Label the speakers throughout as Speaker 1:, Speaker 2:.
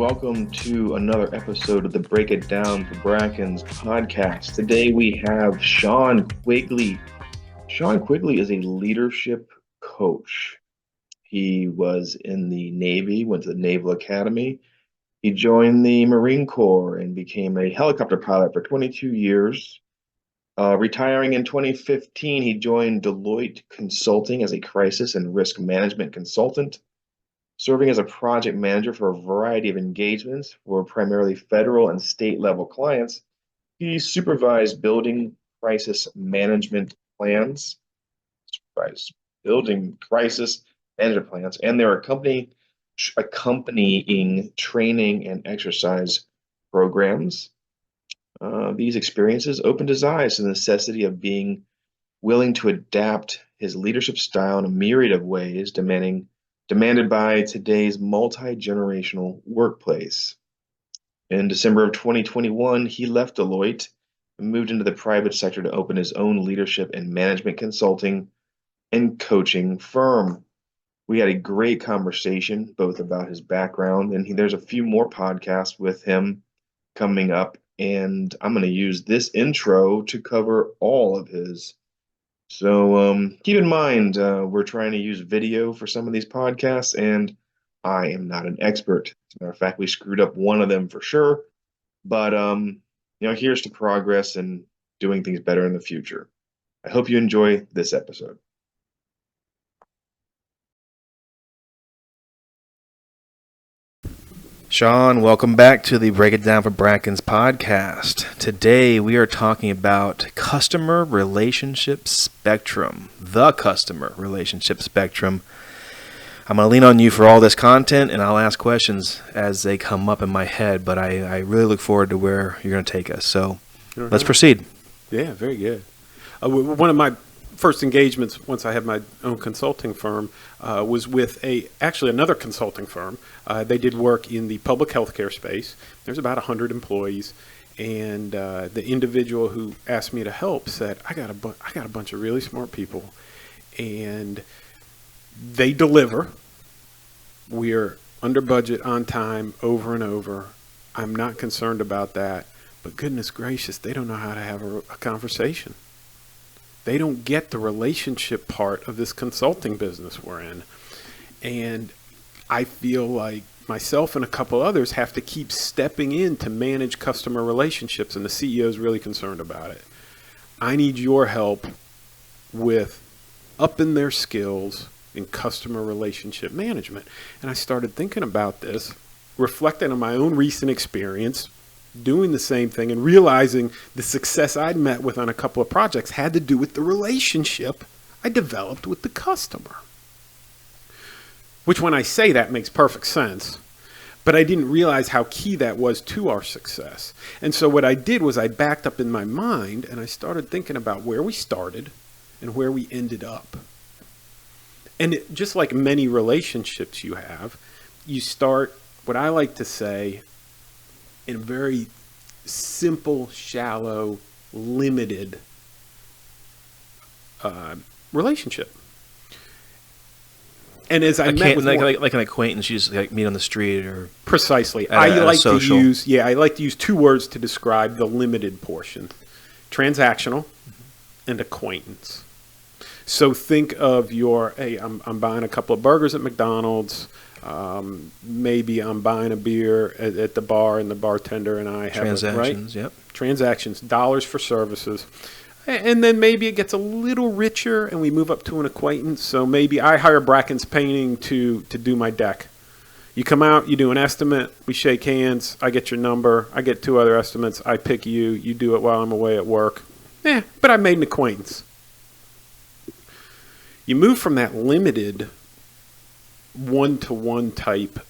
Speaker 1: welcome to another episode of the Break It Down for Brackens podcast. Today we have Sean Quigley. Sean Quigley is a leadership coach. He was in the Navy, went to the Naval Academy. He joined the Marine Corps and became a helicopter pilot for 22 years. Retiring in 2015, he joined Deloitte Consulting as a crisis and risk management consultant, serving as a project manager for a variety of engagements for primarily federal and state level clients. He supervised building crisis management plans, building crisis management plans, and their accompanying training and exercise programs. These experiences opened his eyes to the necessity of being willing to adapt his leadership style in a myriad of ways, demanded by today's multi-generational workplace. In December of 2021, he left Deloitte and moved into the private sector to open his own leadership and management consulting and coaching firm. We had a great conversation, both about his background, and there's a few more podcasts with him coming up, and I'm going to use this intro to cover all of his. So keep in mind, we're trying to use video for some of these podcasts, and I am not an expert. As a matter of fact, we screwed up one of them for sure. But here's to progress and doing things better in the future. I hope you enjoy this episode. Sean, welcome back to the Break It Down for Brackens podcast. Today we are talking about customer relationship spectrum, the customer relationship spectrum. I'm going to lean on you for all this content, and I'll ask questions as they come up in my head, but I really look forward to where you're going to take us. So Let's proceed.
Speaker 2: Yeah, very good. One of my first engagements, once I had my own consulting firm, was with actually another consulting firm. They did work in the public healthcare space. There's about 100 employees, and the individual who asked me to help said, I got a bunch of really smart people, and they deliver. We're under budget, on time, over and over. I'm not concerned about that, but goodness gracious, they don't know how to have a conversation. They don't get the relationship part of this consulting business we're in. And I feel like myself and a couple others have to keep stepping in to manage customer relationships, and the CEO is really concerned about it. I need your help with upping their skills in customer relationship management. And I started thinking about this, reflecting on my own recent experience, doing the same thing, and realizing the success I'd met with on a couple of projects had to do with the relationship I developed with the customer. Which, when I say that, makes perfect sense, but I didn't realize how key that was to our success. And so what I did was I backed up in my mind and I started thinking about where we started and where we ended up. And just like many relationships you have, you start, what I like to say, in a very simple, shallow, limited relationship. And as I met with
Speaker 1: like an acquaintance, you just like meet on the street or
Speaker 2: precisely. I like to use two words to describe the limited portion: transactional and acquaintance. So think of I'm buying a couple of burgers at McDonald's. Maybe I'm buying a beer at the bar, and the bartender and I have
Speaker 1: transactions. Yep.
Speaker 2: Transactions, dollars for services. And then maybe it gets a little richer and we move up to an acquaintance. So maybe I hire Brackens Painting to do my deck. You come out, you do an estimate, we shake hands, I get your number, I get two other estimates, I pick you, you do it while I'm away at work. But I made an acquaintance. You move from that limited one-to-one type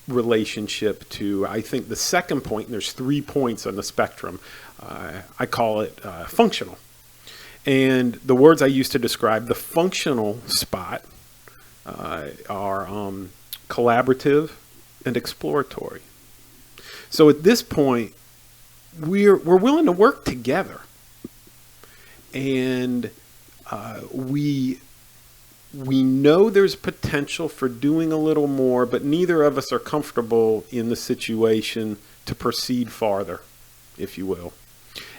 Speaker 2: relationship to, I think, the second point, and there's 3 points on the spectrum. I call it functional. And the words I use to describe the functional spot are collaborative and exploratory. So at this point, we're willing to work together. And we we know there's potential for doing a little more, but neither of us are comfortable in the situation to proceed farther, if you will.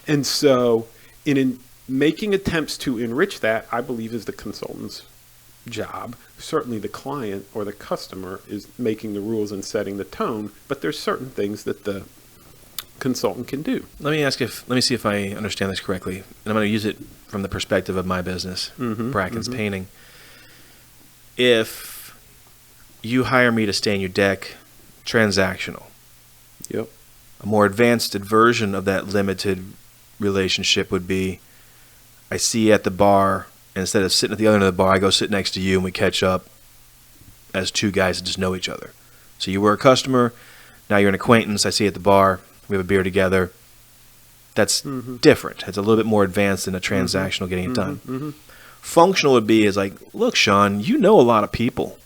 Speaker 2: And so in making attempts to enrich that, I believe is the consultant's job. Certainly the client or the customer is making the rules and setting the tone, but there's certain things that the consultant can do.
Speaker 3: Let me see if I understand this correctly. And I'm going to use it from the perspective of my business, Brackens Painting. If you hire me to stain your deck, transactional.
Speaker 2: Yep.
Speaker 3: A more advanced version of that limited relationship would be, I see you at the bar, and instead of sitting at the other end of the bar, I go sit next to you and we catch up as two guys that just know each other. So you were a customer, now you're an acquaintance, I see you at the bar, we have a beer together. That's different. It's a little bit more advanced than a transactional getting it done. Functional would be is like, look, Sean, you know a lot of people.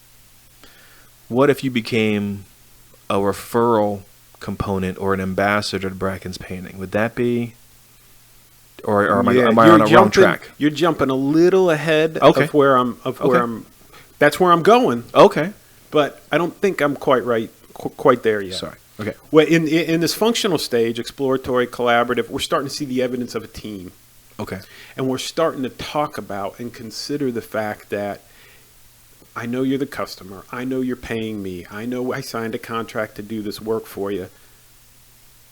Speaker 3: What if you became a referral component or an ambassador to Brackens Painting? Would that be, or am I on a wrong track?
Speaker 2: You're jumping a little ahead
Speaker 3: Okay.
Speaker 2: of where I'm. That's where I'm going.
Speaker 3: Okay.
Speaker 2: But I don't think I'm quite there yet.
Speaker 3: Sorry. Okay.
Speaker 2: Well, in this functional stage, exploratory, collaborative, we're starting to see the evidence of a team.
Speaker 3: Okay.
Speaker 2: And we're starting to talk about and consider the fact that I know you're the customer. I know you're paying me. I know I signed a contract to do this work for you.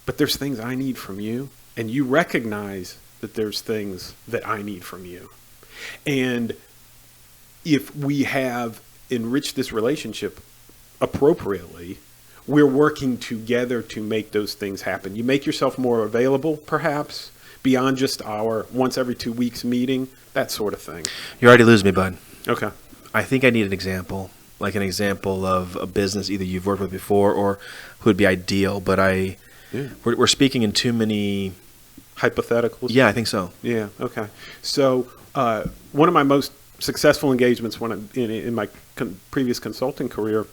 Speaker 2: But there's things I need from you. And you recognize that there's things that I need from you. And if we have enriched this relationship appropriately, we're working together to make those things happen. You make yourself more available, perhaps, beyond just our once every 2 weeks meeting, that sort of thing.
Speaker 3: You already lose me, bud.
Speaker 2: Okay.
Speaker 3: I think I need an example, like an example of a business either you've worked with before or who would be ideal. But we're speaking in too many
Speaker 2: Hypotheticals?
Speaker 3: Yeah, I think so.
Speaker 2: Yeah, okay. So one of my most successful engagements in my previous consulting career,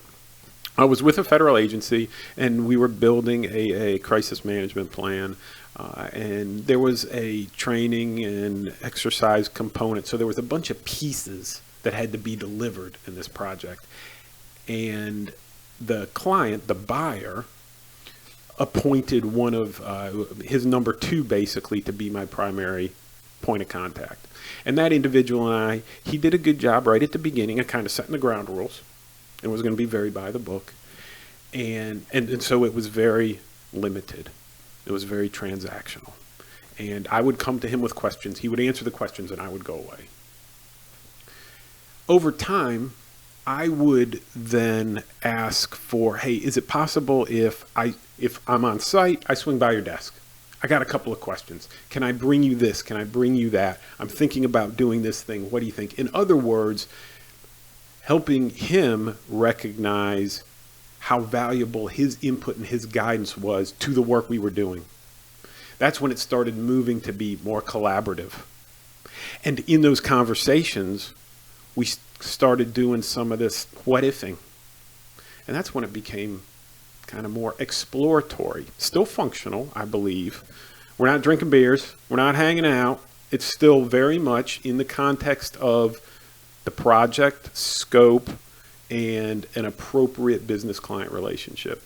Speaker 2: I was with a federal agency, and we were building a crisis management plan. And there was a training and exercise component. So there was a bunch of pieces that had to be delivered in this project. And the client, the buyer, appointed one of his number two, basically, to be my primary point of contact. And that individual and he did a good job right at the beginning of kind of setting the ground rules. It was going to be very by the book. And so it was very limited. It was very transactional. And I would come to him with questions. He would answer the questions, and I would go away. Over time, I would then ask for, hey, is it possible if I'm on site, I swing by your desk? I got a couple of questions. Can I bring you this? Can I bring you that? I'm thinking about doing this thing. What do you think? In other words, helping him recognize how valuable his input and his guidance was to the work we were doing. That's when it started moving to be more collaborative. And in those conversations, we started doing some of this what-ifing. And that's when it became kind of more exploratory. Still functional, I believe. We're not drinking beers. We're not hanging out. It's still very much in the context of the project, scope, and an appropriate business-client relationship.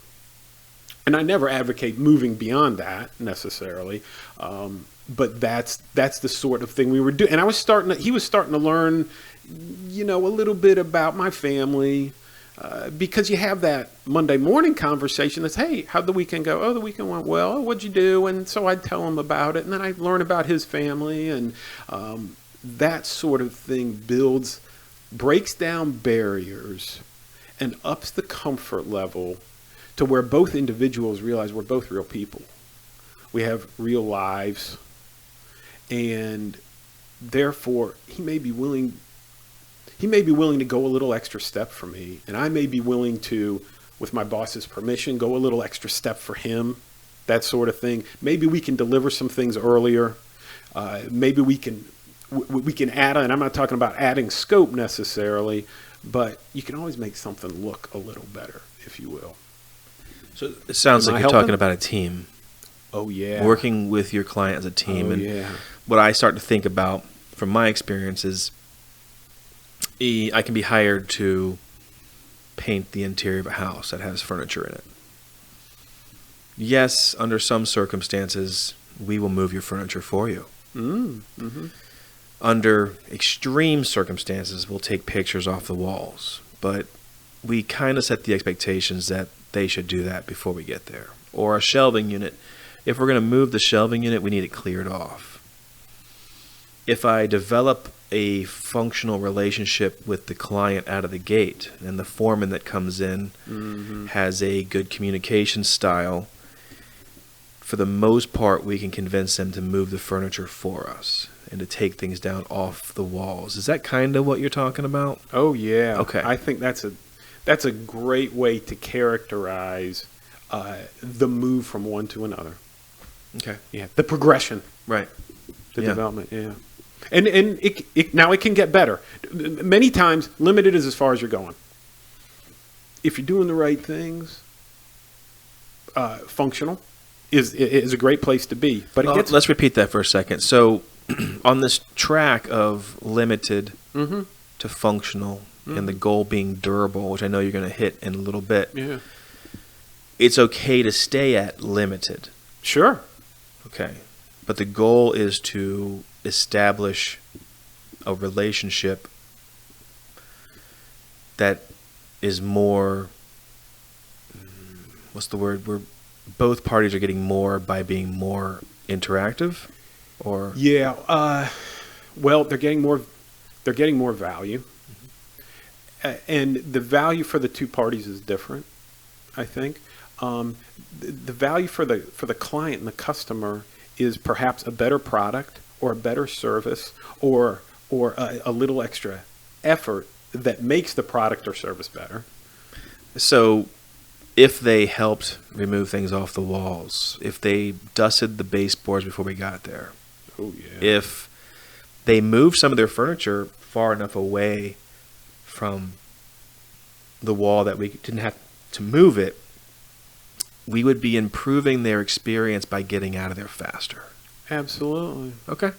Speaker 2: And I never advocate moving beyond that necessarily, but that's the sort of thing we were doing. And he was starting to learn, a little bit about my family, because you have that Monday morning conversation that's, hey, how'd the weekend go? Oh, the weekend went well. Oh, what'd you do? And so I'd tell him about it, and then I'd learn about his family, and that sort of thing breaks down barriers and ups the comfort level to where both individuals realize we're both real people. We have real lives, and therefore he may be willing to go a little extra step for me, and I may be willing to, with my boss's permission, go a little extra step for him, that sort of thing. Maybe we can deliver some things earlier. Maybe we can add, and I'm not talking about adding scope necessarily, but you can always make something look a little better, if you will.
Speaker 3: So it sounds like you're talking about a team.
Speaker 2: Oh, yeah.
Speaker 3: Working with your client as a team.
Speaker 2: Oh,
Speaker 3: and
Speaker 2: yeah.
Speaker 3: what I start to think about from my experience is I can be hired to paint the interior of a house that has furniture in it. Yes, under some circumstances, we will move your furniture for you.
Speaker 2: Mm-hmm.
Speaker 3: Under extreme circumstances, we'll take pictures off the walls. But we kind of set the expectations that they should do that before we get there. Or a shelving unit. If we're going to move the shelving unit, we need it cleared off. If I develop a functional relationship with the client out of the gate, and the foreman that comes in has a good communication style, for the most part, we can convince them to move the furniture for us and to take things down off the walls. Is that kind of what you're talking about?
Speaker 2: Oh, yeah.
Speaker 3: Okay.
Speaker 2: I think that's a great way to characterize the move from one to another.
Speaker 3: Okay.
Speaker 2: Yeah, the progression,
Speaker 3: Right.
Speaker 2: the
Speaker 3: Yeah.
Speaker 2: development. Yeah, and now it can get better. Many times, limited is as far as you're going. If you're doing the right things, functional is a great place to be. But it gets
Speaker 3: let's repeat that for a second. So, on this track of limited
Speaker 2: Mhm.
Speaker 3: to functional, and the goal being durable, which I know you're going to hit in a little bit,
Speaker 2: yeah,
Speaker 3: it's okay to stay at limited.
Speaker 2: sure.
Speaker 3: Okay. But the goal is to establish a relationship that is more, what's the word? Where both parties are getting more by being more interactive, or
Speaker 2: Yeah. Well, they're getting more value, and the value for the two parties is different. I think the value for the client and the customer is perhaps a better product or a better service or a little extra effort that makes the product or service better.
Speaker 3: so if they helped remove things off the walls, if they dusted the baseboards before we got there,
Speaker 2: Oh yeah.
Speaker 3: if they moved some of their furniture far enough away from the wall that we didn't have to move it, we would be improving their experience by getting out of there faster.
Speaker 2: Absolutely.
Speaker 3: Okay.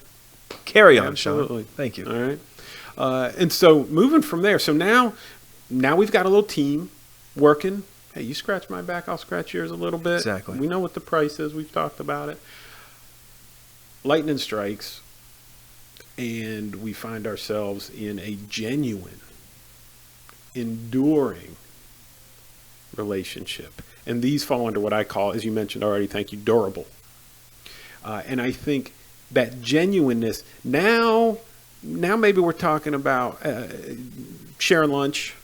Speaker 3: Carry on,
Speaker 2: Absolutely.
Speaker 3: Sean. Thank you.
Speaker 2: All right. And so moving from there, so now we've got a little team working. Hey, you scratch my back, I'll scratch yours a little bit.
Speaker 3: Exactly.
Speaker 2: We know what the price is. We've talked about it. Lightning strikes, and we find ourselves in a genuine, enduring relationship. And these fall under what I call, as you mentioned already, thank you, durable. And I think that genuineness, now maybe we're talking about sharing lunch,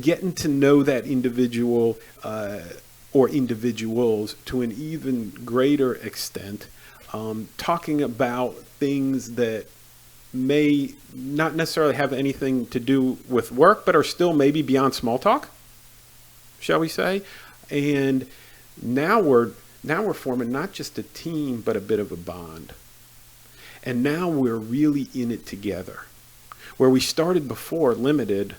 Speaker 2: getting to know that individual or individuals to an even greater extent, talking about things that may not necessarily have anything to do with work, but are still maybe beyond small talk, shall we say. And now we're forming not just a team, but a bit of a bond. And now we're really in it together. Where we started before, limited,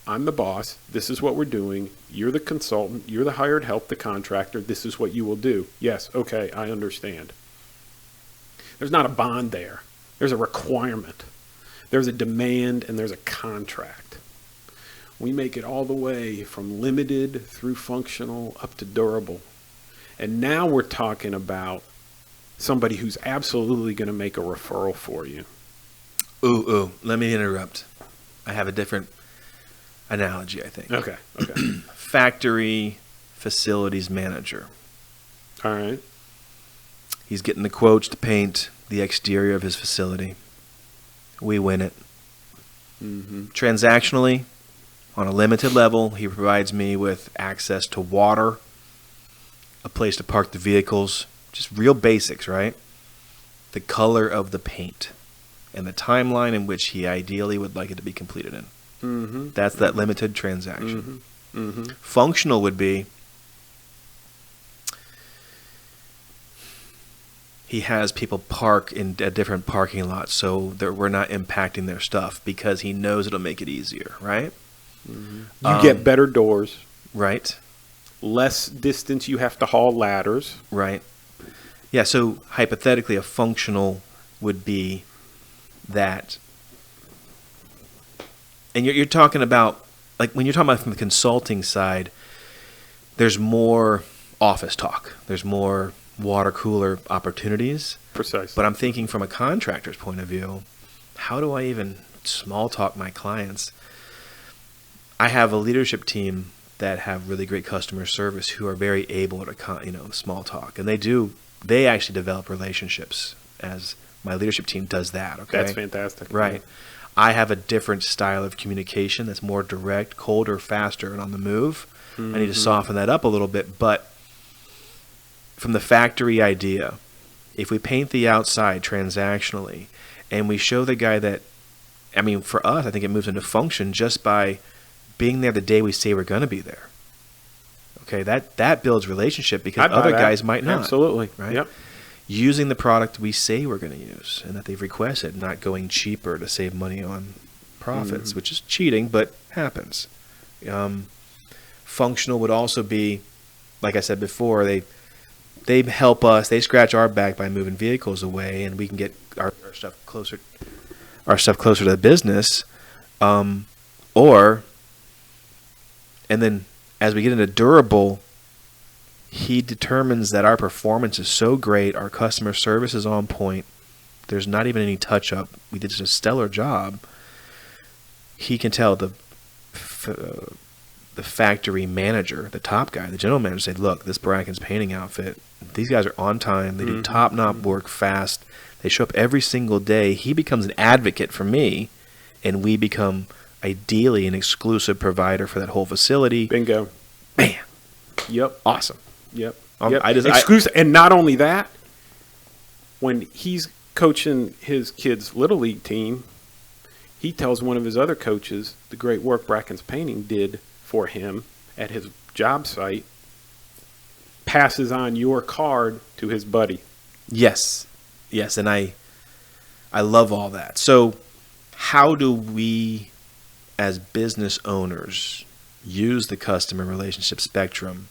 Speaker 2: I'm the boss, this is what we're doing, you're the consultant, you're the hired help, the contractor, this is what you will do. Yes, okay, I understand. There's not a bond there. There's a requirement. There's a demand, and there's a contract. We make it all the way from limited through functional up to durable. And now we're talking about somebody who's absolutely going to make a referral for you.
Speaker 3: Ooh, let me interrupt. I have a different analogy, I think.
Speaker 2: Okay.
Speaker 3: Factory facilities manager.
Speaker 2: All right.
Speaker 3: He's getting the quotes to paint the exterior of his facility. We win it.
Speaker 2: Mm-hmm.
Speaker 3: Transactionally, on a limited level, he provides me with access to water, a place to park the vehicles, just real basics, right? The color of the paint, and the timeline in which he ideally would like it to be completed in.
Speaker 2: Mm-hmm.
Speaker 3: That's that limited transaction.
Speaker 2: Mm-hmm. Mm-hmm.
Speaker 3: Functional would be he has people park in a different parking lot so that we're not impacting their stuff because he knows it'll make it easier, right?
Speaker 2: Mm-hmm. You get better doors,
Speaker 3: Right.
Speaker 2: less distance you have to haul ladders.
Speaker 3: Right. Yeah, so hypothetically, a functional would be that And you're talking about, like, when you're talking about from the consulting side, there's more office talk. There's more water cooler opportunities.
Speaker 2: Precisely.
Speaker 3: But I'm thinking from a contractor's point of view, how do I even small talk my clients? I have a leadership team that have really great customer service who are very able to, small talk. And they actually develop relationships as my leadership team does that. Okay.
Speaker 2: That's fantastic.
Speaker 3: Right. I have a different style of communication that's more direct, colder, faster, and on the move. I need to soften that up a little bit. But from the factory idea, if we paint the outside transactionally and we show the guy that, for us, I think it moves into function just by being there the day we say we're going to be there. Okay, that builds relationship because other guys might not.
Speaker 2: Absolutely.
Speaker 3: Right?
Speaker 2: Yep.
Speaker 3: Using the product we say we're going to use and that they've requested, not going cheaper to save money on profits, which is cheating, but happens. Functional would also be, like I said before, they help us, they scratch our back by moving vehicles away, and we can get our stuff closer to the business. And then as we get into durable, he determines that our performance is so great, our customer service is on point, there's not even any touch-up, we did just a stellar job. He can tell the factory manager, the top guy, the general manager, say, look, this Brackens painting outfit, these guys are on time, they do top-notch work fast, they show up every single day. He becomes an advocate for me, and we become ideally an exclusive provider for that whole facility.
Speaker 2: Bingo.
Speaker 3: Man.
Speaker 2: Yep.
Speaker 3: Awesome.
Speaker 2: Yep.
Speaker 3: Yep.
Speaker 2: Exclusive. And not only that, when he's coaching his kids' Little League team, he tells one of his other coaches the great work Brackens Painting did for him at his job site, passes on your card to his buddy.
Speaker 3: Yes. Yes, and I love all that. So how do we, as business owners, use the customer relationship spectrum?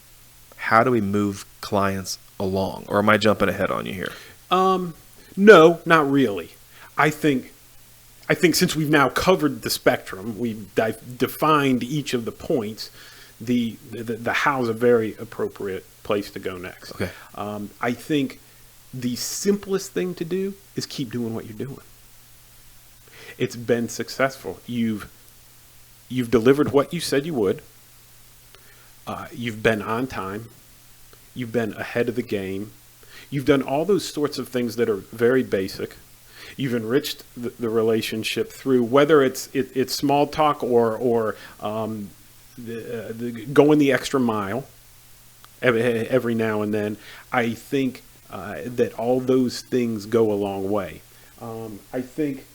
Speaker 3: How do we move clients along? Or am I jumping ahead on you here?
Speaker 2: No, not really. I think since we've now covered the spectrum, we've defined each of the points, the how's a very appropriate place to go next.
Speaker 3: Okay.
Speaker 2: I think the simplest thing to do is keep doing what you're doing. It's been successful. You've delivered what you said you would. You've been on time. You've been ahead of the game. You've done all those sorts of things that are very basic. You've enriched the relationship through whether it's small talk or going the extra mile every now and then. I think that all those things go a long way. I think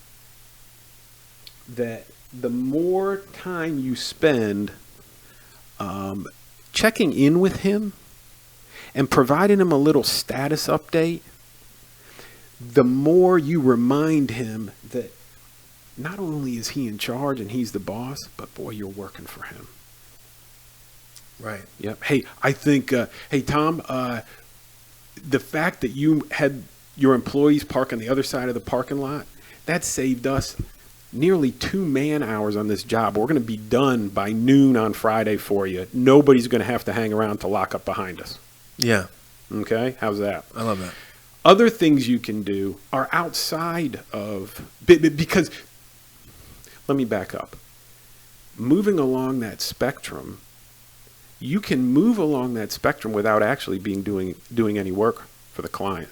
Speaker 2: that the more time you spend checking in with him and providing him a little status update, the more you remind him that not only is he in charge and he's the boss, but boy, you're working for him.
Speaker 3: Right.
Speaker 2: Yep. Hey, I think, hey, Tom, the fact that you had your employees park on the other side of the parking lot, that saved us nearly 2 man-hours on this job. We're going to be done by noon on Friday for you. Nobody's going to have to hang around to lock up behind us.
Speaker 3: Yeah.
Speaker 2: Okay? How's that?
Speaker 3: I love that.
Speaker 2: Other things you can do are outside of, because, let me back up. Moving along that spectrum, you can move along that spectrum without actually doing any work for the client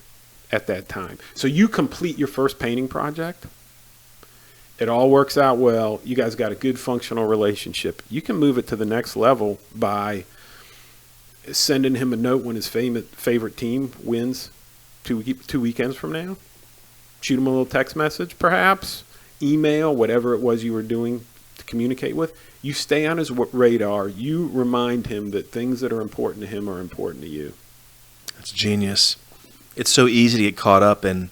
Speaker 2: at that time. So you complete your first painting project. It all works out well. You guys got a good functional relationship. You can move it to the next level by sending him a note when his favorite team wins 2 weekends from now. Shoot him a little text message, perhaps, email, whatever it was you were doing to communicate with. You stay on his radar. You remind him that things that are important to him are important to you.
Speaker 3: That's genius. It's so easy to get caught up in,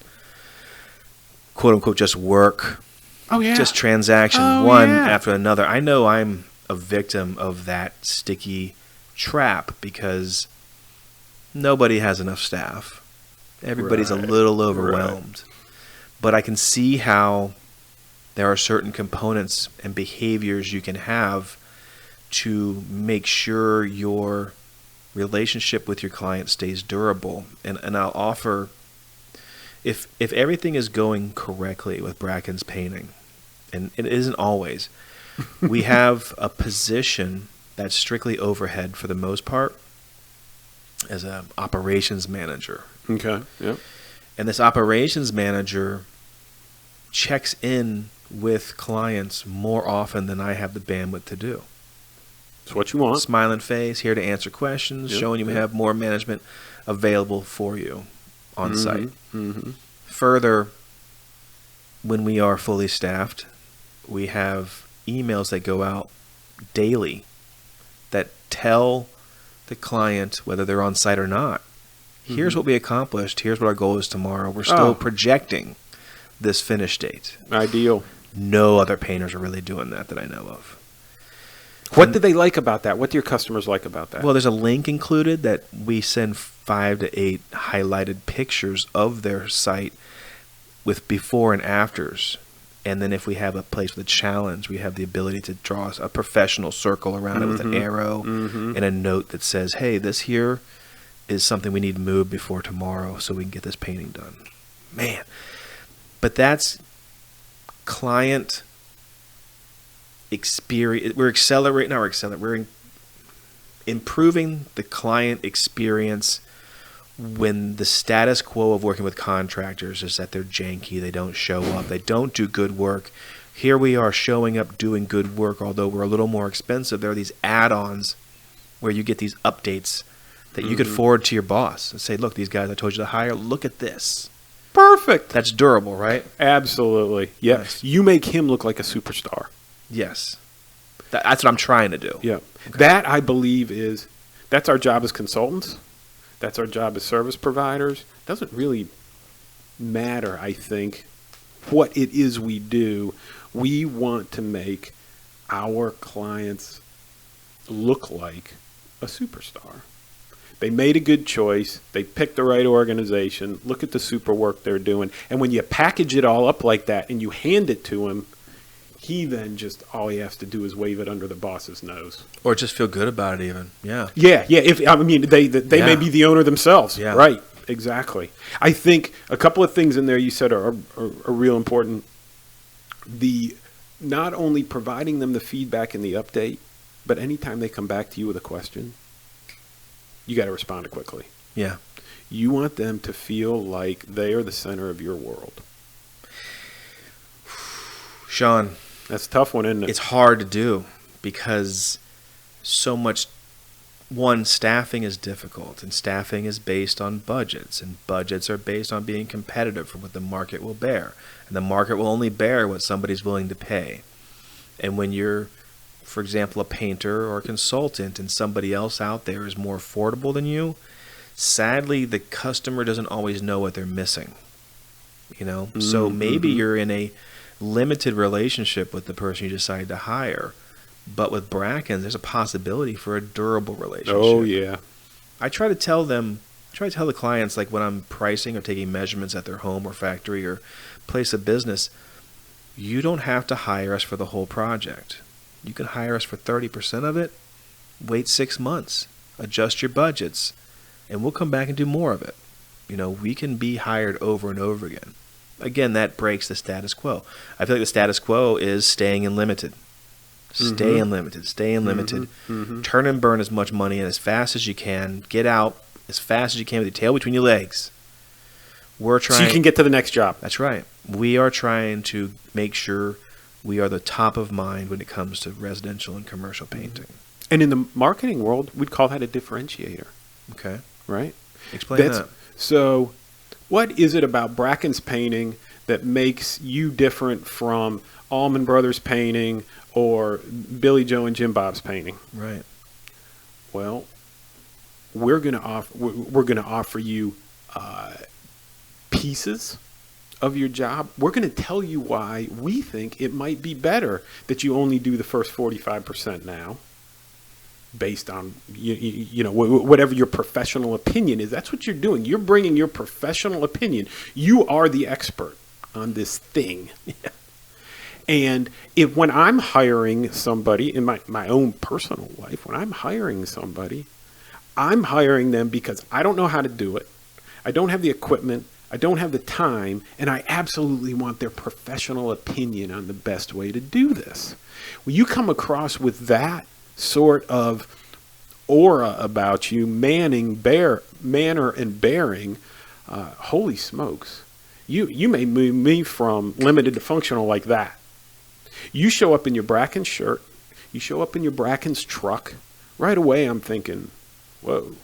Speaker 3: quote unquote, just work.
Speaker 2: Oh, yeah.
Speaker 3: Just transaction, one after another. I know I'm a victim of that sticky trap because nobody has enough staff. Everybody's a little overwhelmed. But I can see how there are certain components and behaviors you can have to make sure your relationship with your client stays durable. And I'll offer, if everything is going correctly with Brackens Painting, and it isn't always, we have a position that's strictly overhead for the most part as an operations manager.
Speaker 2: Okay. Yep.
Speaker 3: And this operations manager checks in with clients more often than I have the bandwidth to do.
Speaker 2: It's what you want.
Speaker 3: Smiling face, here to answer questions,
Speaker 2: Yep,
Speaker 3: showing you we
Speaker 2: yep.
Speaker 3: have more management available for you on site.
Speaker 2: Mm-hmm.
Speaker 3: Further, when we are fully staffed, we have emails that go out daily that tell the client, whether they're on site or not, here's what we accomplished, here's what our goal is tomorrow. We're still projecting this finish date.
Speaker 2: Ideal.
Speaker 3: No other painters are really doing that I know of.
Speaker 2: What do they like about that? What do your customers like about that?
Speaker 3: Well, there's a link included that we send 5 to 8 highlighted pictures of their site with before and afters. And then if we have a place with a challenge, we have the ability to draw a professional circle around it with an arrow and a note that says, hey, this here is something we need to move before tomorrow so we can get this painting done. Man. But that's client experience. We're improving the client experience when the status quo of working with contractors is that they're janky, they don't show up, they don't do good work. Here we are showing up doing good work, although we're a little more expensive. There are these add-ons where you get these updates that you could forward to your boss and say, look, these guys I told you to hire, look at this.
Speaker 2: Perfect.
Speaker 3: That's durable, right?
Speaker 2: Absolutely. Yes.
Speaker 3: Nice.
Speaker 2: You make him look like a superstar.
Speaker 3: Yes. That's what I'm trying to do.
Speaker 2: Yeah. Okay. That, I believe, that's our job as consultants. That's our job as service providers. Doesn't really matter, I think, what it is we do. We want to make our clients look like a superstar. They made a good choice. They picked the right organization. Look at the super work they're doing. And when you package it all up like that and you hand it to him, he then just, all he has to do is wave it under the boss's nose.
Speaker 3: Or just feel good about it even. Yeah.
Speaker 2: Yeah. They may be the owner themselves.
Speaker 3: Yeah.
Speaker 2: Right. Exactly. I think a couple of things in there you said are real important. Not only providing them the feedback and the update, but anytime they come back to you with a question, you got to respond quickly.
Speaker 3: Yeah.
Speaker 2: You want them to feel like they are the center of your world.
Speaker 3: Sean,
Speaker 2: that's a tough one, isn't it?
Speaker 3: It's hard to do because so much, one, staffing is difficult, and staffing is based on budgets, and budgets are based on being competitive for what the market will bear, and the market will only bear what somebody's willing to pay. And when you're, for example, a painter or a consultant and somebody else out there is more affordable than you, sadly, the customer doesn't always know what they're missing. So maybe you're in a limited relationship with the person you decide to hire, but with Brackens, there's a possibility for a durable relationship.
Speaker 2: Oh yeah.
Speaker 3: I try to tell the clients, like when I'm pricing or taking measurements at their home or factory or place of business, you don't have to hire us for the whole project. You can hire us for 30% of it, wait 6 months, adjust your budgets, and we'll come back and do more of it. We can be hired over and over again. Again, that breaks the status quo. I feel like the status quo is staying in limited. Stay in limited. Stay in limited. Turn and burn as much money in as fast as you can. Get out as fast as you can with your tail between your legs. We're trying.
Speaker 2: So you can get to the next job.
Speaker 3: That's right. We are trying to make sure we are the top of mind when it comes to residential and commercial painting.
Speaker 2: And in the marketing world, we'd call that a differentiator.
Speaker 3: Okay.
Speaker 2: Right?
Speaker 3: Explain that.
Speaker 2: So what is it about Brackens Painting that makes you different from Allman Brothers Painting or Billy Joe and Jim Bob's Painting?
Speaker 3: Right.
Speaker 2: Well, we're going to offer you pieces of your job. We're going to tell you why we think it might be better that you only do the first 45% now, based on whatever your professional opinion is. That's what you're doing. You're bringing your professional opinion. You are the expert on this thing. And if when I'm hiring somebody in my own personal life, when I'm hiring somebody, I'm hiring them because I don't know how to do it. I don't have the equipment. I don't have the time. And I absolutely want their professional opinion on the best way to do this. When you come across with that sort of aura about you, manner and bearing, holy smokes. You may move me from limited to functional like that. You show up in your Brackens shirt, you show up in your Brackens truck, right away I'm thinking, whoa,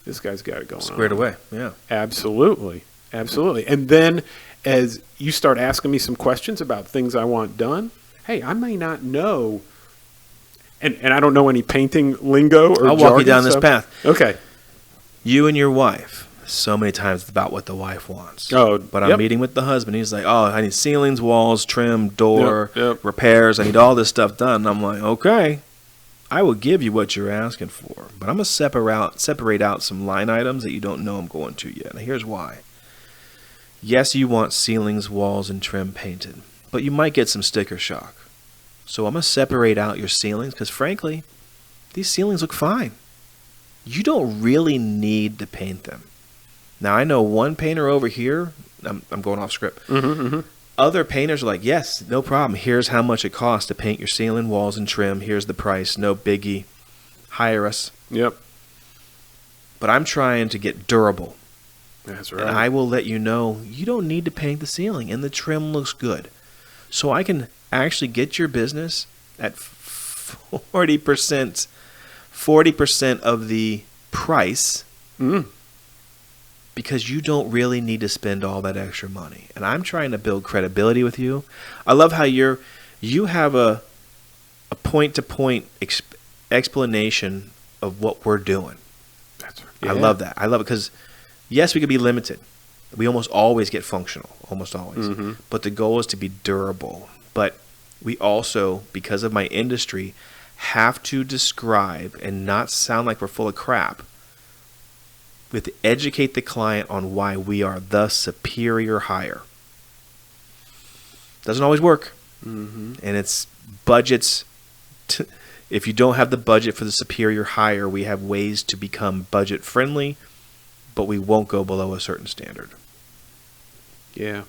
Speaker 2: this guy's got it going on.
Speaker 3: Squared away, yeah.
Speaker 2: Absolutely, absolutely. And then as you start asking me some questions about things I want done, hey, I may not know, and I don't know any painting lingo or
Speaker 3: I'll walk you down this
Speaker 2: so-
Speaker 3: path.
Speaker 2: Okay.
Speaker 3: You and your wife, so many times it's about what the wife wants.
Speaker 2: Oh,
Speaker 3: but I'm
Speaker 2: yep.
Speaker 3: meeting with the husband. He's like, oh, I need ceilings, walls, trim, door,
Speaker 2: Yep.
Speaker 3: repairs. I need all this stuff done. And I'm like, okay, I will give you what you're asking for. But I'm going to separate out some line items that you don't know I'm going to yet. Now, here's why. Yes, you want ceilings, walls, and trim painted. But you might get some sticker shock. So I'm going to separate out your ceilings because, frankly, these ceilings look fine. You don't really need to paint them. Now, I know one painter over here, I'm going off script. Other painters are like, yes, no problem. Here's how much it costs to paint your ceiling, walls, and trim. Here's the price. No biggie. Hire us.
Speaker 2: Yep.
Speaker 3: But I'm trying to get durable.
Speaker 2: That's right.
Speaker 3: And I will let you know you don't need to paint the ceiling, and the trim looks good. So I can actually get your business at 40% of the price because you don't really need to spend all that extra money. And I'm trying to build credibility with you. I love how you have a point-to-point explanation of what we're doing.
Speaker 2: That's right.
Speaker 3: I love that. I love it because, yes, we could be limited. We almost always get functional, almost always. But the goal is to be durable. But we also, because of my industry, have to describe and not sound like we're full of crap. We have to educate the client on why we are the superior hire. Doesn't always work. And it's budgets. If you don't have the budget for the superior hire, we have ways to become budget friendly, but we won't go below a certain standard.
Speaker 2: Yeah.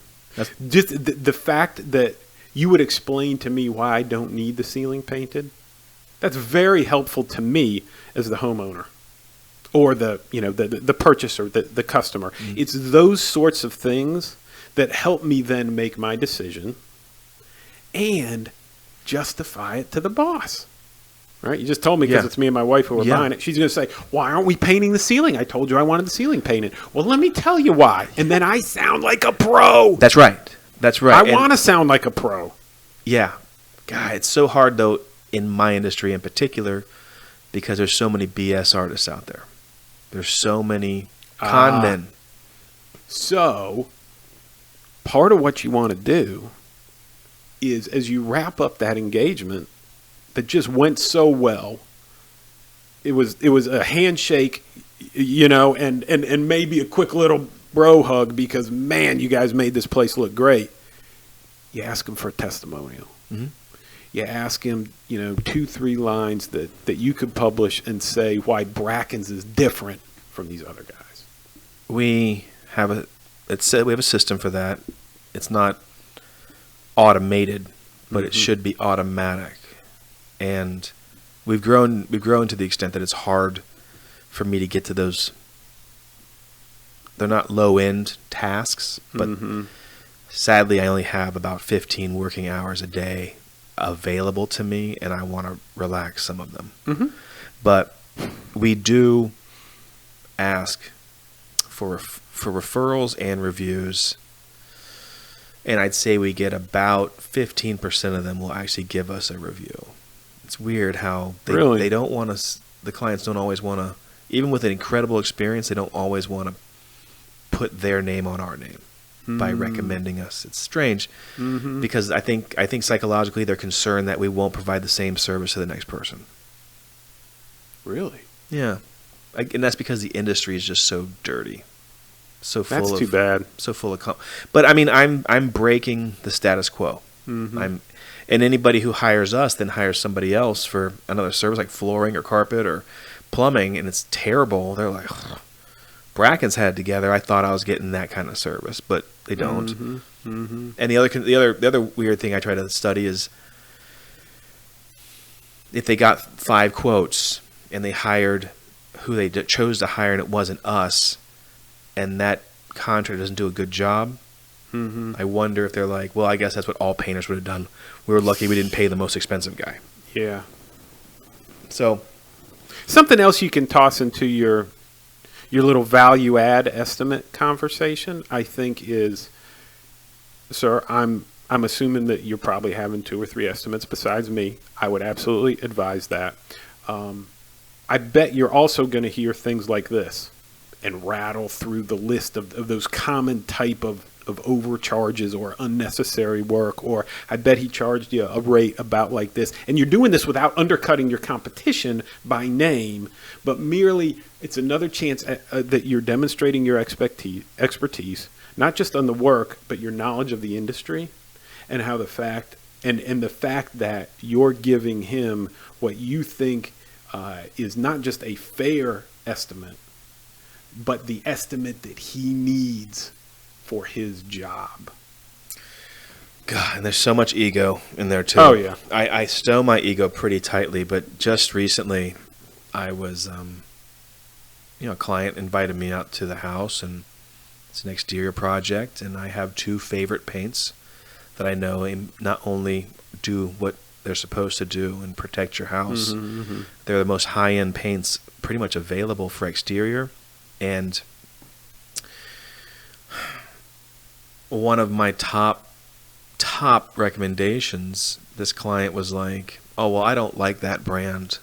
Speaker 2: Just the fact that you would explain to me why I don't need the ceiling painted, that's very helpful to me as the homeowner or the purchaser, the customer. It's those sorts of things that help me then make my decision and justify it to the boss. Right? You just told me because it's me and my wife who are buying it. She's going to say, why aren't we painting the ceiling? I told you I wanted the ceiling painted. Well, let me tell you why. And then I sound like a pro.
Speaker 3: That's right. That's right.
Speaker 2: I want to sound like a pro.
Speaker 3: Yeah. God, it's so hard, though, in my industry in particular, because there's so many BS artists out there. There's so many con men.
Speaker 2: So, part of what you want to do is, as you wrap up that engagement that just went so well, it was a handshake, and maybe a quick little bro hug because, man, you guys made this place look great. You ask him for a testimonial. You ask him, 2-3 lines that you could publish and say why Brackens is different from these other guys.
Speaker 3: We have a system for that. It's not automated, but it should be automatic. And we've grown to the extent that it's hard for me to get to those. They're not low-end tasks, but sadly I only have about 15 working hours a day available to me, and I want to relax some of them. But we do ask for referrals and reviews, and I'd say we get about 15% of them will actually give us a review. It's weird how they don't want us. The clients don't always want to, even with an incredible experience, they don't always want to put their name on our name by recommending us. It's strange because I think psychologically they're concerned that we won't provide the same service to the next person.
Speaker 2: Really?
Speaker 3: Yeah, and that's because the industry is just so dirty, so full.
Speaker 2: That's too bad.
Speaker 3: So full of. But I mean, I'm breaking the status quo. And anybody who hires us then hires somebody else for another service like flooring or carpet or plumbing, and it's terrible. They're like, "Ugh, Brackens had it together. I thought I was getting that kind of service," but they don't. And the other weird thing I try to study is if they got 5 quotes and they hired who they chose to hire and it wasn't us, and that contractor doesn't do a good job, I wonder if they're like, well, I guess that's what all painters would have done. We were lucky we didn't pay the most expensive guy.
Speaker 2: Yeah.
Speaker 3: So
Speaker 2: Something else you can toss into your little value add estimate conversation, I think, is, sir, I'm assuming that you're probably having 2 or 3 estimates besides me. I would absolutely advise that. I bet you're also going to hear things like this and rattle through the list of those common type of overcharges or unnecessary work, or I bet he charged you a rate about like this. And you're doing this without undercutting your competition by name, but merely it's another chance that you're demonstrating your expertise, not just on the work, but your knowledge of the industry, and how the fact that you're giving him what you think is not just a fair estimate, but the estimate that he needs for his job.
Speaker 3: God, and there's so much ego in there too.
Speaker 2: Oh, yeah.
Speaker 3: I stow my ego pretty tightly, but just recently I was, a client invited me out to the house, and it's an exterior project, and I have 2 favorite paints that I know not only do what they're supposed to do and protect your house, they're the most high-end paints pretty much available for exterior, and one of my top recommendations, this client was like, oh, well, I don't like that brand.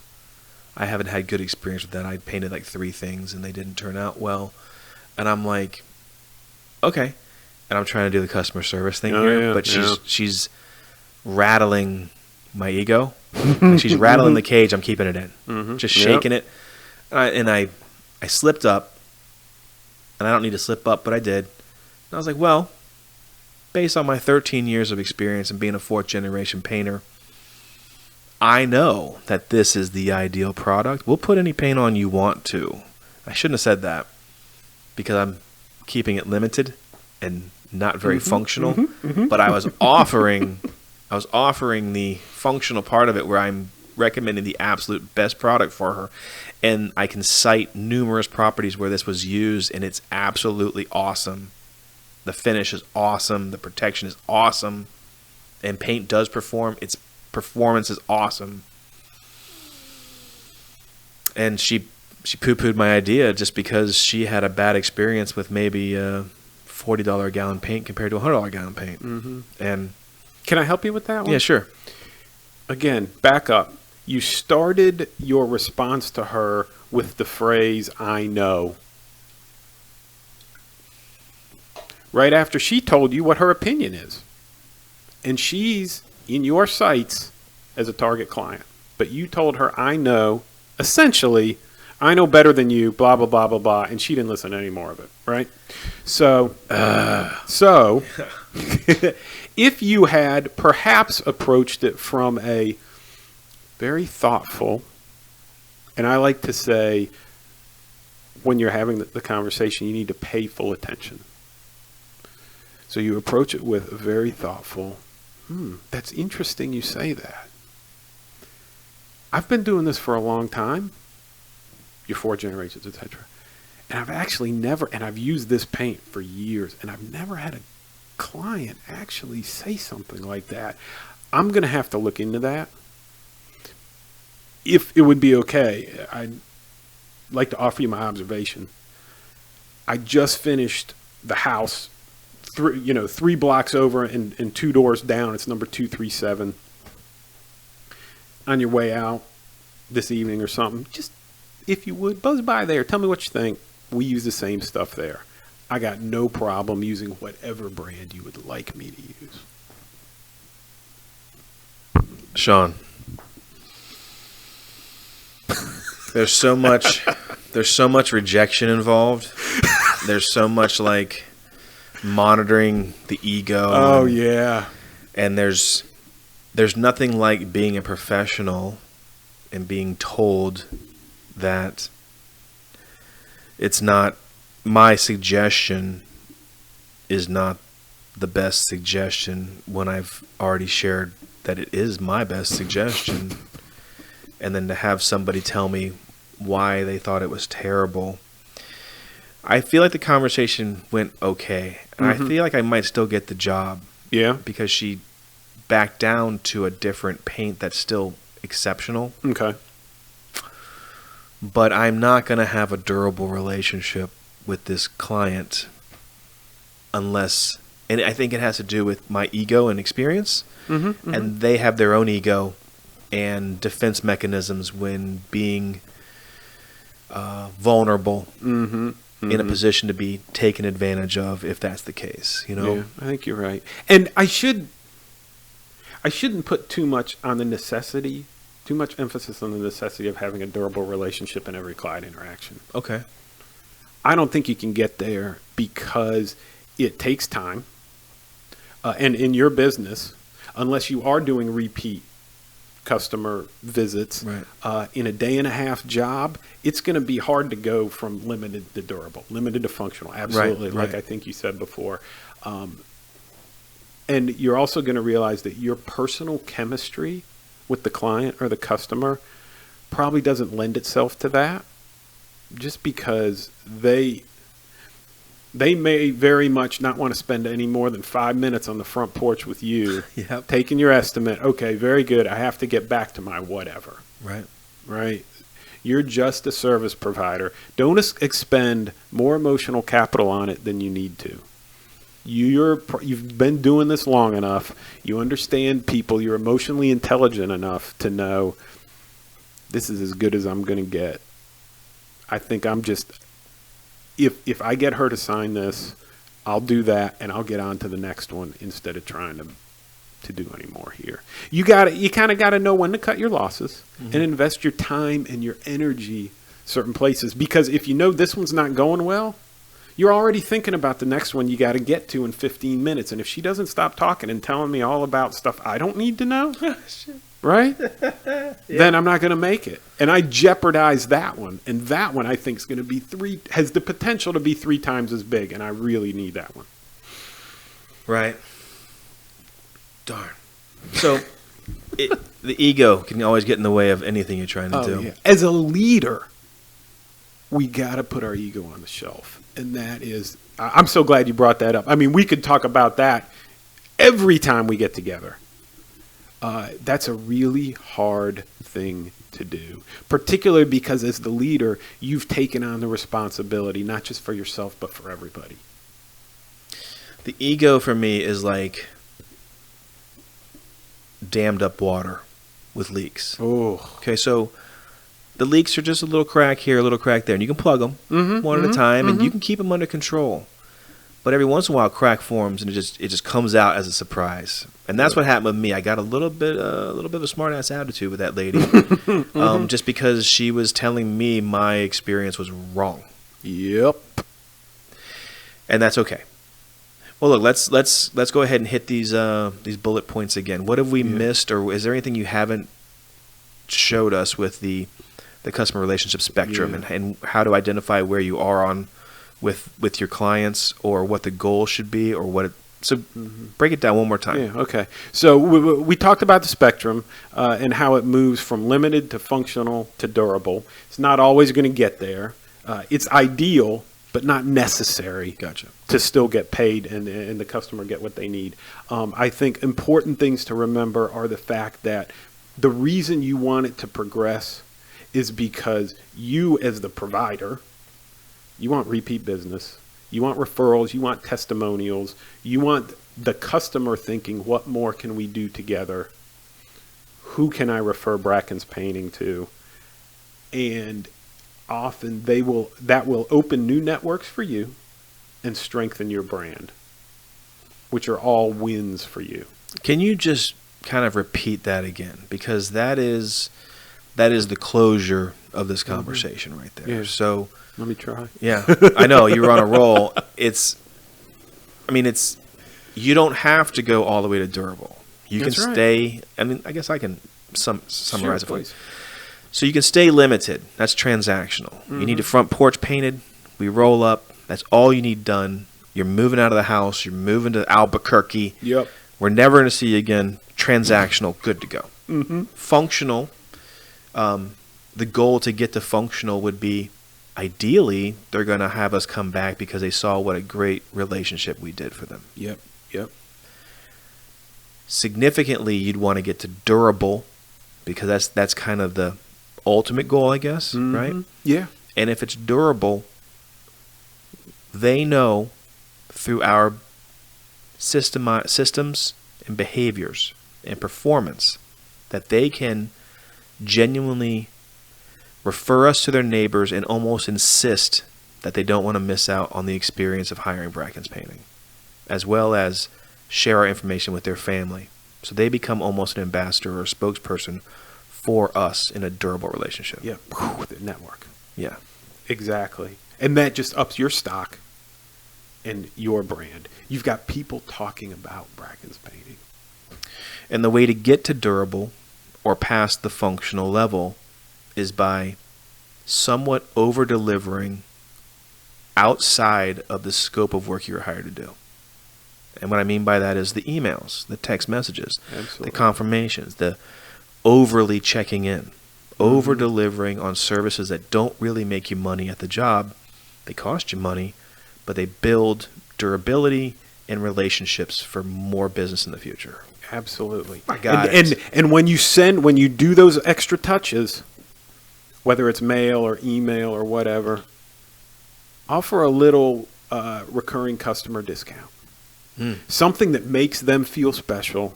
Speaker 3: I haven't had good experience with that. I painted like 3 things and they didn't turn out well. And I'm like, okay. And I'm trying to do the customer service thing here, but she's rattling my ego. Like she's rattling the cage. I'm keeping it in, just shaking it. And I slipped up, and I don't need to slip up, but I did. And I was like, well, based on my 13 years of experience and being a 4th generation painter, I know that this is the ideal product. We'll put any paint on you want to. I shouldn't have said that because I'm keeping it limited and not very functional. But I was offering the functional part of it where I'm recommending the absolute best product for her. And I can cite numerous properties where this was used, and it's absolutely awesome. The finish is awesome. The protection is awesome. And paint does perform. Its performance is awesome. And she poo-pooed my idea just because she had a bad experience with maybe $40 a gallon paint compared to $100 a gallon paint. And
Speaker 2: can I help you with that one?
Speaker 3: yeah, sure.
Speaker 2: Again, back up. You started your response to her with the phrase, I know. Right after she told you what her opinion is. And she's in your sights as a target client. But you told her, I know, essentially, I know better than you, blah, blah, blah, blah, blah. And she didn't listen to any more of it, right? So if you had perhaps approached it from a very thoughtful, and I like to say, when you're having the conversation, you need to pay full attention. So you approach it with a very thoughtful, that's interesting you say that. I've been doing this for a long time. You're 4 generations, etc. And I've actually never, and I've used this paint for years, and I've never had a client actually say something like that. I'm going to have to look into that. If it would be okay, I'd like to offer you my observation. I just finished the house 3 blocks over and 2 doors down. It's number 237. On your way out this evening or something, just if you would, buzz by there. Tell me what you think. We use the same stuff there. I got no problem using whatever brand you would like me to use.
Speaker 3: Sean, there's so much rejection involved. There's so much like monitoring the ego.
Speaker 2: Oh, yeah.
Speaker 3: And there's nothing like being a professional and being told that it's not, my suggestion is not the best suggestion when I've already shared that it is my best suggestion. And then to have somebody tell me why they thought it was terrible. I feel like the conversation went okay. And I feel like I might still get the job.
Speaker 2: Yeah.
Speaker 3: Because she backed down to a different paint that's still exceptional.
Speaker 2: Okay.
Speaker 3: But I'm not going to have a durable relationship with this client unless, and I think it has to do with my ego and experience. And they have their own ego and defense mechanisms when being vulnerable in a position to be taken advantage of, if that's the case, you know?
Speaker 2: Yeah, I think you're right. And I shouldn't put too much emphasis on the necessity of having a durable relationship in every client interaction.
Speaker 3: Okay.
Speaker 2: I don't think you can get there because it takes time. And in your business, unless you are doing repeat customer visits,
Speaker 3: Right.
Speaker 2: In a day and a half job, it's going to be hard to go from limited to durable, limited to functional. Absolutely.
Speaker 3: Right.
Speaker 2: Like I think you said before. And you're also going to realize that your personal chemistry with the client or the customer probably doesn't lend itself to that, just because they may very much not want to spend any more than 5 minutes on the front porch with you,
Speaker 3: Yep.
Speaker 2: taking your estimate. Okay, very good. I have to get back to my whatever.
Speaker 3: Right.
Speaker 2: Right? You're just a service provider. Don't expend more emotional capital on it than you need to. You've been doing this long enough. You understand people. You're emotionally intelligent enough to know this is as good as I'm going to get. I think I'm just, if I get her to sign this, I'll do that and I'll get on to the next one instead of trying to do any more here. You kind of got to know when to cut your losses and invest your time and your energy certain places, because if you know this one's not going well, you're already thinking about the next one you got to get to in 15 minutes. And if she doesn't stop talking and telling me all about stuff I don't need to know, right? Then I'm not going to make it. And I jeopardize that one. And that one I think is going to be has the potential to be 3 times as big. And I really need that one.
Speaker 3: Right. Darn. So the ego can always get in the way of anything you're trying to do.
Speaker 2: Yeah. As a leader, we got to put our ego on the shelf. And that is, I'm so glad you brought that up. I mean, we could talk about that every time we get together. That's a really hard thing to do, particularly because as the leader, you've taken on the responsibility, not just for yourself, but for everybody.
Speaker 3: The ego for me is like dammed up water with leaks.
Speaker 2: Oh,
Speaker 3: Okay, so the leaks are just a little crack here, a little crack there, and you can plug them one at a time, and you can keep them under control. But every once in a while, a crack forms, and it just comes out as a surprise. And that's what happened with me. I got a little bit of a smart ass attitude with that lady, just because she was telling me my experience was wrong.
Speaker 2: Yep.
Speaker 3: And that's okay. Well, look, let's go ahead and hit these bullet points again. What have we missed, or is there anything you haven't showed us with the customer relationship spectrum, and how to identify where you are on with your clients, or what the goal should be, or what break it down one more time.
Speaker 2: Yeah, okay. So we talked about the spectrum and how it moves from limited to functional to durable. It's not always going to get there. It's ideal, but not necessary.
Speaker 3: Gotcha.
Speaker 2: To still get paid and the customer get what they need. I think important things to remember are the fact that the reason you want it to progress is because you, as the provider, you want repeat business, you want referrals, you want testimonials, you want the customer thinking, what more can we do together? Who can I refer Brackens Painting to? And often that will open new networks for you and strengthen your brand, which are all wins for you.
Speaker 3: Can you just kind of repeat that again? Because that is the closure of this conversation right there.
Speaker 2: Yeah.
Speaker 3: So
Speaker 2: Let me try.
Speaker 3: yeah, I know you were on a roll. You don't have to go all the way to durable. You
Speaker 2: That's
Speaker 3: can
Speaker 2: right.
Speaker 3: stay. I mean, I guess I can summarize it for you.
Speaker 2: Please.
Speaker 3: So you can stay limited. That's transactional. You need a front porch painted. We roll up. That's all you need done. You're moving out of the house. You're moving to Albuquerque.
Speaker 2: Yep.
Speaker 3: We're never going to see you again. Transactional, good to go. Functional. The goal to get to functional would be, ideally, they're going to have us come back because they saw what a great relationship we did for them.
Speaker 2: Yep. Yep.
Speaker 3: Significantly, you'd want to get to durable, because that's kind of the ultimate goal, I guess, right?
Speaker 2: Yeah.
Speaker 3: And if it's durable, they know through our systems and behaviors and performance that they can genuinely refer us to their neighbors and almost insist that they don't want to miss out on the experience of hiring Brackens Painting, as well as share our information with their family. So they become almost an ambassador or a spokesperson for us in a durable relationship.
Speaker 2: Yeah. With the network.
Speaker 3: Yeah.
Speaker 2: Exactly. And that just ups your stock and your brand. You've got people talking about Brackens Painting.
Speaker 3: And the way to get to durable or past the functional level is by somewhat over-delivering outside of the scope of work you're hired to do. And what I mean by that is the emails, the text messages,
Speaker 2: Absolutely.
Speaker 3: the confirmations, the overly checking in, over-delivering on services that don't really make you money at the job. They cost you money, but they build durability and relationships for more business in the future.
Speaker 2: Absolutely.
Speaker 3: I got it.
Speaker 2: And when you do those extra touches, whether it's mail or email or whatever, offer a little recurring customer discount. Something that makes them feel special,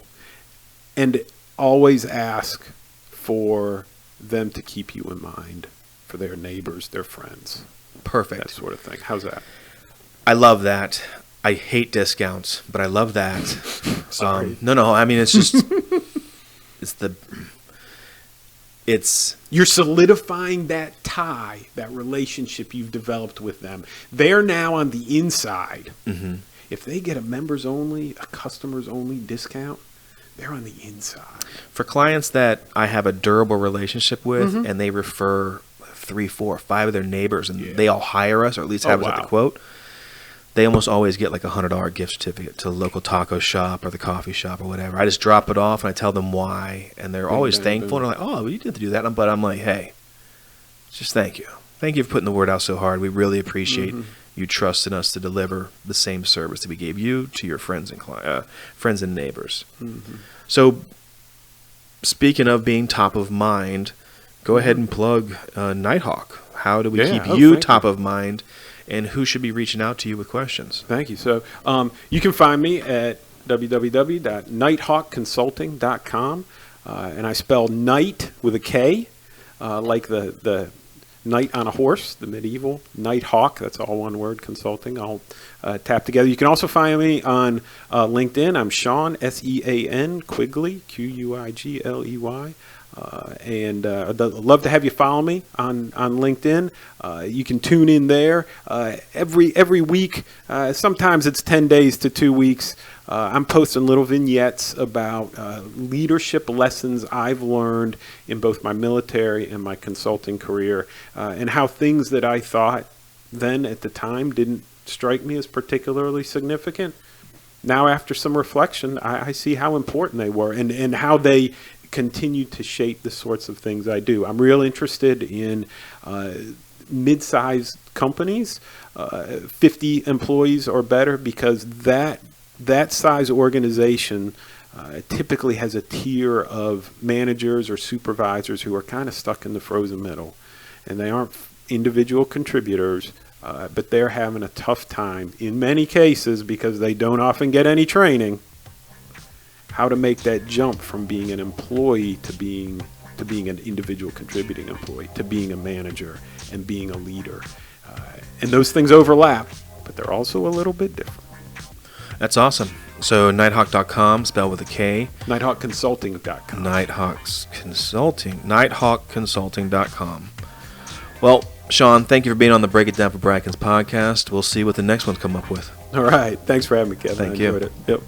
Speaker 2: and always ask for them to keep you in mind for their neighbors, their friends,
Speaker 3: Perfect.
Speaker 2: that sort of thing. How's that?
Speaker 3: I love that. I hate discounts, but I love that.
Speaker 2: Sorry.
Speaker 3: No. I mean, it's just,
Speaker 2: You're solidifying that tie, that relationship you've developed with them. They're now on the inside. If they get a members only, a customers only discount, they're on the inside.
Speaker 3: for clients that I have a durable relationship with, and they refer 3, 4, 5 of their neighbors, and they all hire us, or at least have us at the quote. They almost always get like a $100 gift certificate to the local taco shop or the coffee shop or whatever. I just drop it off and I tell them why, and they're always thankful. And they're like, "Oh, well, you didn't have to do that," but I'm like, "Hey, just thank you. Thank you for putting the word out so hard. We really appreciate you trusting us to deliver the same service that we gave you to your friends and neighbors." So, speaking of being top of mind, go ahead and plug Knighthawk. How do we keep you top of mind, and who should be reaching out to you with questions?
Speaker 2: Thank you. So you can find me at www.knighthawkconsulting.com, and I spell Knight with a K, like the knight on a horse, the medieval Knighthawk. That's all one word, consulting, all tapped together. You can also find me on LinkedIn. I'm Sean, Sean Quigley, Quigley. And I'd love to have you follow me on LinkedIn. You can tune in there every week. Sometimes it's 10 days to 2 weeks. I'm posting little vignettes about leadership lessons I've learned in both my military and my consulting career, and how things that I thought then at the time didn't strike me as particularly significant. Now, after some reflection, I see how important they were, and how they continue to shape the sorts of things I do. I'm real interested in mid-sized companies, 50 employees or better, because that size organization typically has a tier of managers or supervisors who are kind of stuck in the frozen middle, and they aren't individual contributors, but they're having a tough time in many cases because they don't often get any training how to make that jump from being an employee to being an individual contributing employee, to being a manager and being a leader. And those things overlap, but they're also a little bit different.
Speaker 3: That's awesome. So Knighthawk.com, spelled with a K.
Speaker 2: Knighthawkconsulting.com.
Speaker 3: Knighthawkconsulting.com. Well, Sean, thank you for being on the Break It Down for Brackens podcast. We'll see what the next ones come up with.
Speaker 2: All right. Thanks for having me, Kevin.
Speaker 3: Thank
Speaker 2: I
Speaker 3: you.
Speaker 2: enjoyed it. Yep.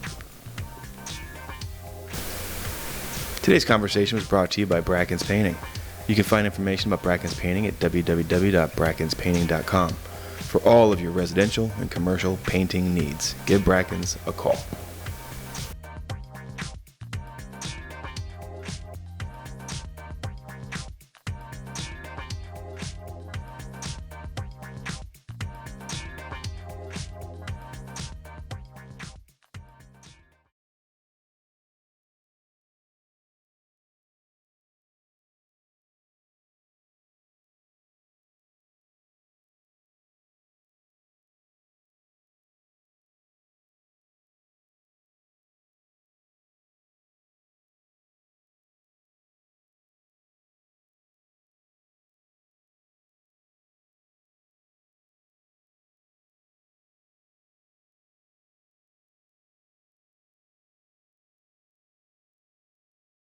Speaker 3: Today's conversation was brought to you by Brackens Painting. You can find information about Brackens Painting at www.brackenspainting.com. For all of your residential and commercial painting needs, give Brackens a call.